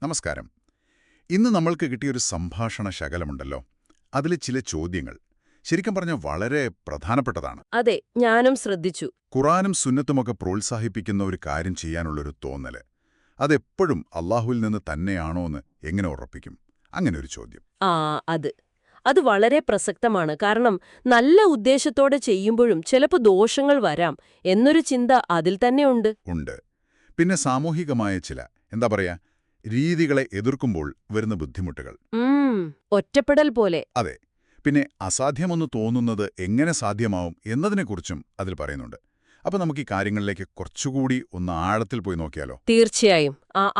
നമസ്കാരം. ഇന്ന് നമ്മൾക്ക് കിട്ടിയൊരു സംഭാഷണ ശകലമുണ്ടല്ലോ, അതിലെ ചില ചോദ്യങ്ങൾ ശരിക്കും പറഞ്ഞാൽ വളരെ പ്രധാനപ്പെട്ടതാണ്. അതെ, ഞാനും ശ്രദ്ധിച്ചു. ഖുറാനും സുന്നത്തുമൊക്കെ പ്രോത്സാഹിപ്പിക്കുന്ന ഒരു കാര്യം ചെയ്യാനുള്ളൊരു തോന്നല് അതെപ്പോഴും അള്ളാഹുവിൽ നിന്ന് തന്നെയാണോന്ന് എങ്ങനെ ഉറപ്പിക്കും? അങ്ങനെ ഒരു ചോദ്യം. ആ അത് വളരെ പ്രസക്തമാണ്. കാരണം നല്ല ഉദ്ദേശത്തോടെ ചെയ്യുമ്പോഴും ചിലപ്പോൾ ദോഷങ്ങൾ വരാം എന്നൊരു ചിന്ത അതിൽ തന്നെയുണ്ട്. ഉണ്ട്. പിന്നെ സാമൂഹികമായ ചില എന്താ പറയാ രീതികളെ എതിർക്കുമ്പോൾ വരുന്ന ബുദ്ധിമുട്ടുകൾ. ഒറ്റപ്പെടൽ പോലെ. അതെ. പിന്നെ അസാധ്യമെന്ന് തോന്നുന്നത് എങ്ങനെ സാധ്യമാവും എന്നതിനെക്കുറിച്ചും അതിൽ പറയുന്നുണ്ട്. അപ്പൊ നമുക്ക് ഈ കാര്യങ്ങളിലേക്ക് കുറച്ചുകൂടി ഒന്ന് ആഴത്തിൽ പോയി നോക്കിയാലോ? തീർച്ചയായും.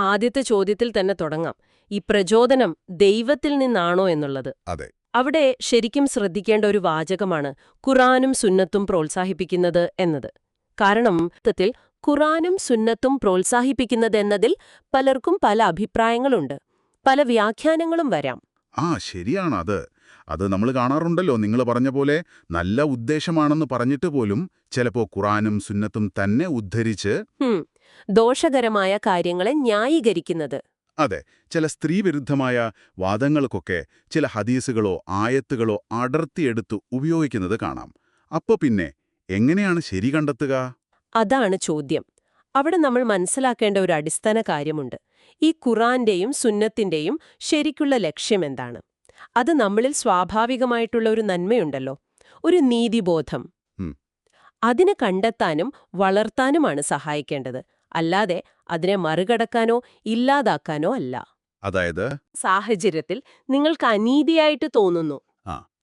ആദ്യത്തെ ചോദ്യത്തിൽ തന്നെ തുടങ്ങാം. ഈ പ്രചോദനം ദൈവത്തിൽ നിന്നാണോ എന്നുള്ളത്. അതെ. അവിടെ ശരിക്കും ശ്രദ്ധിക്കേണ്ട ഒരു വാചകമാണ് ഖുറാനും സുന്നത്തും പ്രോത്സാഹിപ്പിക്കുന്നത് എന്നത്. കാരണം ത്തിൽ ഖുറാനും സുന്നത്തും പ്രോത്സാഹിപ്പിക്കുന്നതെന്നതിൽ പലർക്കും പല അഭിപ്രായങ്ങളുണ്ട്, പല വ്യാഖ്യാനങ്ങളും വരാം. ശരിയാണ്. അത് നമ്മൾ കാണാറുണ്ടല്ലോ. നിങ്ങൾ പറഞ്ഞ പോലെ നല്ല ഉദ്ദേശമാണെന്ന് പറഞ്ഞിട്ട് പോലും ചിലപ്പോ ഖുറാനും സുന്നത്തും തന്നെ ഉദ്ധരിച്ച് ദോഷകരമായ കാര്യങ്ങളെ ന്യായീകരിക്കുന്നത്. അതെ. ചില സ്ത്രീവിരുദ്ധമായ വാദങ്ങൾക്കൊക്കെ ചില ഹദീസുകളോ ആയത്തുകളോ അടർത്തിയെടുത്ത് ഉപയോഗിക്കുന്നത് കാണാം. അപ്പൊ പിന്നെ എങ്ങനെയാണ് ശരി കണ്ടെത്തുക? അതാണ് ചോദ്യം. അവിടെ നമ്മൾ മനസ്സിലാക്കേണ്ട ഒരു അടിസ്ഥാന കാര്യമുണ്ട്. ഈ ഖുറാന്റെയും സുന്നത്തിന്റെയും ശരിക്കുള്ള ലക്ഷ്യമെന്താണ്? അത് നമ്മളിൽ സ്വാഭാവികമായിട്ടുള്ള ഒരു നന്മയുണ്ടല്ലോ, ഒരു നീതിബോധം. അതിനെ കണ്ടെത്താനും വളർത്താനുമാണ് സഹായിക്കേണ്ടത്, അല്ലാതെ അതിനെ മറികടക്കാനോ ഇല്ലാതാക്കാനോ അല്ല. അതായത് സാഹചര്യത്തിൽ നിങ്ങൾക്ക് അനീതിയായിട്ട് തോന്നുന്നു.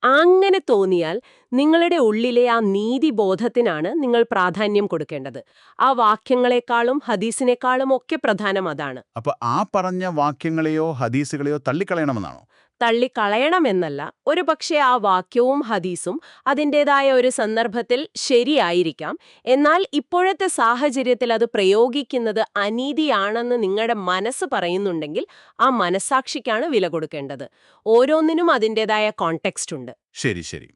അങ്ങനെ തോന്നിയാൽ നിങ്ങളുടെ ഉള്ളിലെ ആ നീതിബോധത്തിനാണ് നിങ്ങൾ പ്രാധാന്യം കൊടുക്കേണ്ടത്. ആ വാക്യങ്ങളെക്കാളും ഹദീസിനേക്കാളും ഒക്കെ പ്രധാനം അതാണ്. അപ്പൊ ആ പറഞ്ഞ വാക്യങ്ങളെയോ ഹദീസുകളെയോ തള്ളിക്കളയണമെന്നാണോ? തള്ളിക്കളയണമെന്നല്ല, ഒരുപക്ഷെ ആ വാക്യവും ഹദീസും അതിൻ്റെതായ ഒരു സന്ദർഭത്തിൽ ശരിയായിരിക്കാം. എന്നാൽ ഇപ്പോഴത്തെ സാഹചര്യത്തിൽ അത് പ്രയോഗിക്കുന്നത് അനീതിയാണെന്ന് നിങ്ങളുടെ മനസ്സ് പറയുന്നുണ്ടെങ്കിൽ ആ മനസ്സാക്ഷിക്കാണ് വില കൊടുക്കേണ്ടത്. ഓരോന്നിനും അതിൻ്റെതായ കോണ്ടെക്സ്റ്റ് ഉണ്ട്. ശരി.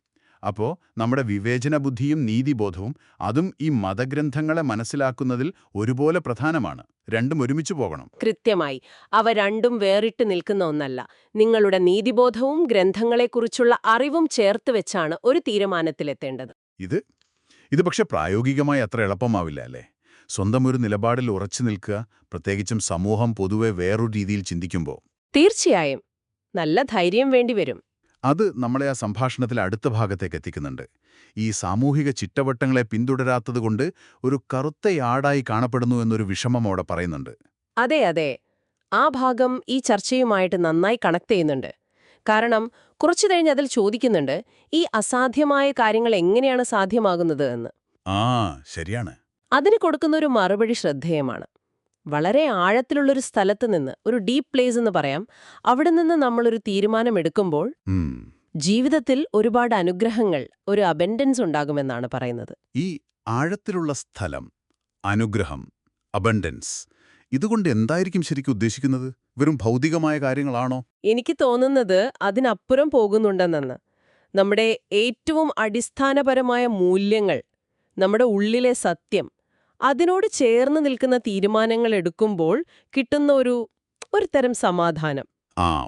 അപ്പോ നമ്മുടെ വിവേചന ബുദ്ധിയും നീതിബോധവും അതും ഈ മതഗ്രന്ഥങ്ങളെ മനസ്സിലാക്കുന്നതിൽ ഒരുപോലെ പ്രധാനമാണ്. രണ്ടും ഒരുമിച്ച് പോകണം. കൃത്യമായി. അവ രണ്ടും വേറിട്ട് നിൽക്കുന്ന ഒന്നല്ല. നിങ്ങളുടെ നീതിബോധവും ഗ്രന്ഥങ്ങളെക്കുറിച്ചുള്ള അറിവും ചേർത്ത് വെച്ചാണ് ഒരു തീരുമാനത്തിലെത്തേണ്ടത്. ഇത് പക്ഷെ പ്രായോഗികമായി അത്ര എളുപ്പമാവില്ല അല്ലേ? സ്വന്തം ഒരു നിലപാടിൽ ഉറച്ചു നിൽക്കുക, പ്രത്യേകിച്ചും സമൂഹം പൊതുവെ വേറൊരു രീതിയിൽ ചിന്തിക്കുമ്പോൾ. തീർച്ചയായും നല്ല ധൈര്യം വേണ്ടിവരും. അത് നമ്മളെ ആ സംഭാഷണത്തിൽ അടുത്ത ഭാഗത്തേക്ക് എത്തിക്കുന്നുണ്ട്. ഈ സാമൂഹിക ചിട്ടവട്ടങ്ങളെ പിന്തുടരാത്തതുകൊണ്ട് ഒരു കറുത്തയാടായി കാണപ്പെടുന്നു എന്നൊരു വിഷമം അവിടെ പറയുന്നുണ്ട്. അതെ. ആ ഭാഗം ഈ ചർച്ചയുമായിട്ട് നന്നായി കണക്ട് ചെയ്യുന്നുണ്ട്. കാരണം കുറച്ചു കഴിഞ്ഞ് അതിൽ ചോദിക്കുന്നുണ്ട്, ഈ അസാധ്യമായ കാര്യങ്ങൾ എങ്ങനെയാണ് സാധ്യമാകുന്നത് എന്ന്. ശരിയാണ്. അതിന് കൊടുക്കുന്ന ഒരു മറുപടി ശ്രദ്ധേയമാണ്. വളരെ ആഴത്തിലുള്ളൊരു സ്ഥലത്ത് നിന്ന്, ഒരു ഡീപ്പ് പ്ലേസ് എന്ന് പറയാം, അവിടെ നിന്ന് നമ്മളൊരു തീരുമാനമെടുക്കുമ്പോൾ ജീവിതത്തിൽ ഒരുപാട് അനുഗ്രഹങ്ങൾ, ഒരു അബൻഡൻസ് ഉണ്ടാകുമെന്നാണ് പറയുന്നത്. ഈ ആഴത്തിലുള്ള സ്ഥലം, അനുഗ്രഹം, അബൻഡൻസ്, ഇതുകൊണ്ട് എന്തായിരിക്കും ശരിക്കും ഉദ്ദേശിക്കുന്നത്? വെറും ഭൗതികമായ കാര്യങ്ങളാണോ? എനിക്ക് തോന്നുന്നത് അതിനപ്പുറം പോകുന്നുണ്ടെന്നാണ്. നമ്മുടെ ഏറ്റവും അടിസ്ഥാനപരമായ മൂല്യങ്ങൾ, നമ്മുടെ ഉള്ളിലെ സത്യം, അതിനോട് ചേർന്ന് നിൽക്കുന്ന തീരുമാനങ്ങൾ എടുക്കുമ്പോൾ കിട്ടുന്ന ഒരു തരം സമാധാനം.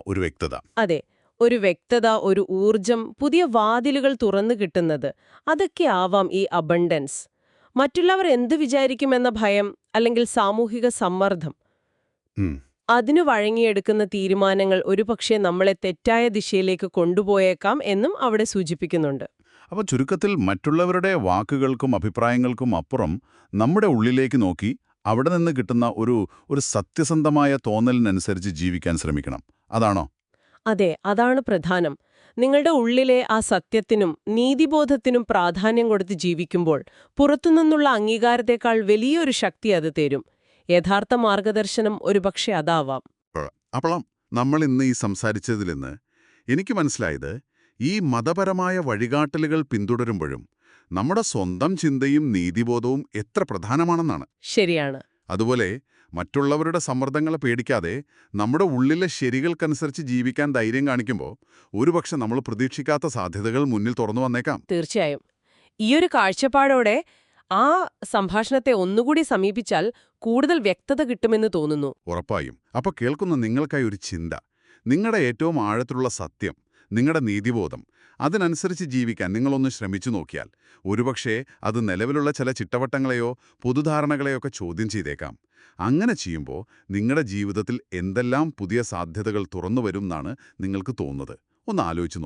ഒരു വ്യക്തത. അതെ, ഒരു വ്യക്തത, ഒരു ഊർജം, പുതിയ വാതിലുകൾ തുറന്നു കിട്ടുന്നത്, അതൊക്കെ ആവാം ഈ അബണ്ടൻസ്. മറ്റുള്ളവർ എന്തു വിചാരിക്കുമെന്ന ഭയം അല്ലെങ്കിൽ സാമൂഹിക സമ്മർദ്ദം, അതിനു വഴങ്ങിയെടുക്കുന്ന തീരുമാനങ്ങൾ ഒരുപക്ഷെ നമ്മളെ തെറ്റായ ദിശയിലേക്ക് കൊണ്ടുപോയേക്കാം എന്നും അവിടെ സൂചിപ്പിക്കുന്നുണ്ട്. അപ്പോൾ ചുരുക്കത്തിൽ മറ്റുള്ളവരുടെ വാക്കുകൾക്കും അഭിപ്രായങ്ങൾക്കും അപ്പുറം നമ്മുടെ ഉള്ളിലേക്ക് നോക്കി അവിടെ നിന്ന് കിട്ടുന്ന ഒരു സത്യസന്ധമായ തോന്നലിനനുസരിച്ച് ജീവിക്കാൻ ശ്രമിക്കണം. അതാണോ? അതെ, അതാണ് പ്രധാനം. നിങ്ങളുടെ ഉള്ളിലെ ആ സത്യത്തിനും നീതിബോധത്തിനും പ്രാധാന്യം കൊടുത്ത് ജീവിക്കുമ്പോൾ പുറത്തുനിന്നുള്ള അംഗീകാരത്തെക്കാൾ വലിയൊരു ശക്തി അത് തരും. യഥാർത്ഥ മാർഗദർശനം ഒരുപക്ഷെ അതാവാം. അപ്പോൾ നമ്മൾ ഇന്ന് ഈ സംസാരിച്ചതിൽ നിന്ന് എനിക്ക് മനസ്സിലായത്, ഈ മതപരമായ വഴികാട്ടലുകൾ പിന്തുടരുമ്പോഴും നമ്മുടെ സ്വന്തം ചിന്തയും നീതിബോധവും എത്ര പ്രധാനമാണെന്നാണ്. ശരിയാണ്. അതുപോലെ മറ്റുള്ളവരുടെ സമ്മർദ്ദങ്ങളെ പേടിക്കാതെ നമ്മുടെ ഉള്ളിലെ ശരികൾക്കനുസരിച്ച് ജീവിക്കാൻ ധൈര്യം കാണിക്കുമ്പോൾ ഒരുപക്ഷെ നമ്മൾ പ്രതീക്ഷിക്കാത്ത സാധ്യതകൾ മുന്നിൽ തുറന്നു വന്നേക്കാം. തീർച്ചയായും. ഈയൊരു കാഴ്ചപ്പാടോടെ ആ സംഭാഷണത്തെ ഒന്നുകൂടി സമീപിച്ചാൽ കൂടുതൽ വ്യക്തത കിട്ടുമെന്ന് തോന്നുന്നു. ഉറപ്പായും. അപ്പോൾ കേൾക്കുന്ന നിങ്ങൾക്കായി ഒരു ചിന്ത. നിങ്ങളുടെ ഏറ്റവും ആഴത്തിലുള്ള സത്യം, നിങ്ങളുടെ നീതിബോധം, അതിനനുസരിച്ച് ജീവിക്കാൻ നിങ്ങളൊന്ന് ശ്രമിച്ചു നോക്കിയാൽ ഒരുപക്ഷേ അത് നിലവിലുള്ള ചില ചിട്ടവട്ടങ്ങളെയോ പൊതുധാരണകളെയോ ഒക്കെ ചോദ്യം ചെയ്തേക്കാം. അങ്ങനെ ചെയ്യുമ്പോൾ നിങ്ങളുടെ ജീവിതത്തിൽ എന്തെല്ലാം പുതിയ സാധ്യതകൾ തുറന്നു വരും എന്നാണ് നിങ്ങൾക്ക് തോന്നുന്നത്. ഒന്ന് ആലോചിച്ച്